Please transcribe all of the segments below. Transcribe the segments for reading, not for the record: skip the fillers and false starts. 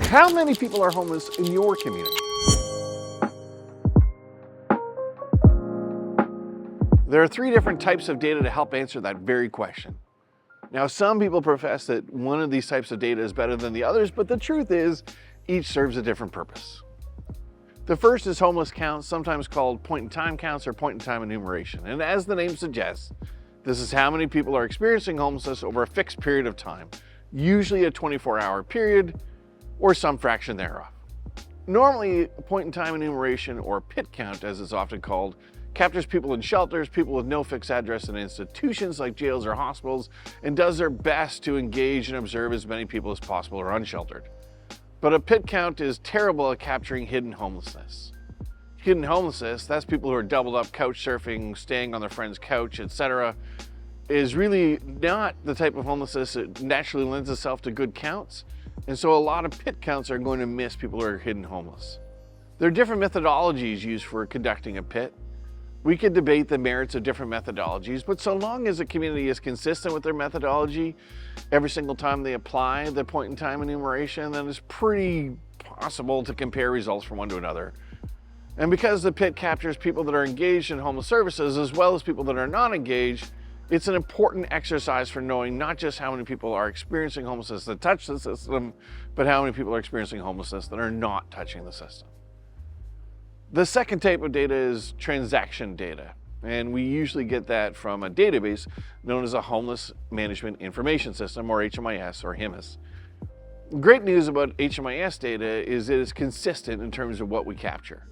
How many people are homeless in your community? There are three different types of data to help answer that very question. Now, some people profess that one of these types of data is better than the others, but the truth is each serves a different purpose. The first is homeless counts, sometimes called point-in-time counts or point-in-time enumeration. And as the name suggests, this is how many people are experiencing homelessness over a fixed period of time, usually a 24-hour period or some fraction thereof. Normally, point-in-time enumeration, or PIT count as it's often called, captures people in shelters, people with no fixed address in institutions like jails or hospitals, and does their best to engage and observe as many people as possible are unsheltered. But a PIT count is terrible at capturing hidden homelessness. Hidden homelessness, that's people who are doubled up couch surfing, staying on their friend's couch, etc., is really not the type of homelessness that naturally lends itself to good counts. And so a lot of PIT counts are going to miss people who are hidden homeless. There are different methodologies used for conducting a PIT. We could debate the merits of different methodologies, but so long as a community is consistent with their methodology every single time they apply the point-in-time enumeration, then it's pretty possible to compare results from one to another. And because the PIT captures people that are engaged in homeless services as well as people that are not engaged, it's an important exercise for knowing not just how many people are experiencing homelessness that touch the system, but how many people are experiencing homelessness that are not touching the system. The second type of data is transaction data, and we usually get that from a database known as a Homeless Management Information System, or HMIS, or HIMIS. Great news about HMIS data is it is consistent in terms of what we capture.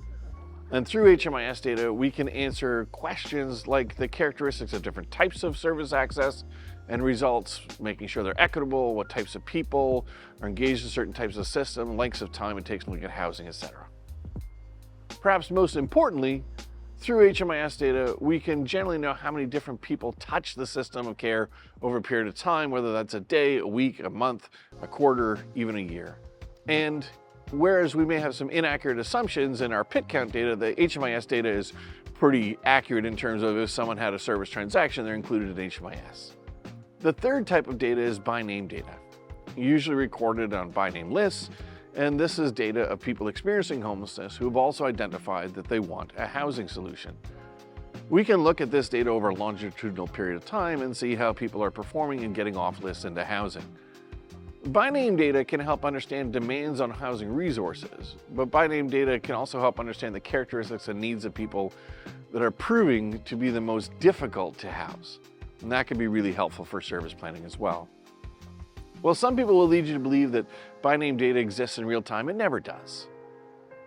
And through HMIS data, we can answer questions like the characteristics of different types of service access and results, making sure they're equitable, what types of people are engaged in certain types of system, lengths of time it takes to look at housing, etc. Perhaps most importantly, through HMIS data, we can generally know how many different people touch the system of care over a period of time, whether that's a day, a week, a month, a quarter, even a year. And whereas we may have some inaccurate assumptions in our PIT count data, the HMIS data is pretty accurate in terms of if someone had a service transaction, they're included in HMIS. The third type of data is by name data, usually recorded on by name lists. And this is data of people experiencing homelessness who have also identified that they want a housing solution. We can look at this data over a longitudinal period of time and see how people are performing and getting off lists into housing. By name data can help understand demands on housing resources, but by name data can also help understand the characteristics and needs of people that are proving to be the most difficult to house. And that can be really helpful for service planning as well. Well, some people will lead you to believe that by name data exists in real time. It never does.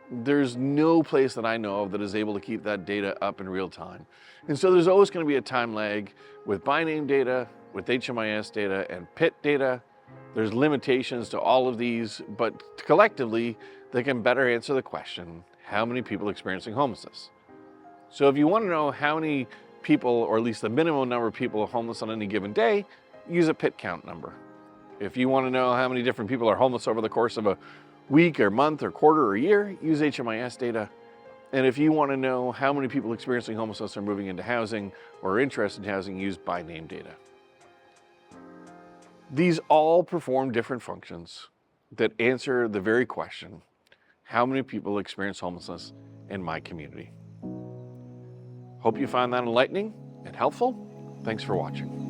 There's no place that I know of that is able to keep that data up in real time. And so there's always going to be a time lag with by name data, with HMIS data, and PIT data. There's limitations to all of these, but collectively, they can better answer the question, how many people experiencing homelessness? So if you want to know how many people, or at least the minimum number of people homeless on any given day, use a PIT count number. If you want to know how many different people are homeless over the course of a week or month or quarter or year, use HMIS data. And if you want to know how many people experiencing homelessness are moving into housing or are interested in housing, use by name data. These all perform different functions that answer the very question, how many people experience homelessness in my community? Hope you found that enlightening and helpful. Thanks for watching.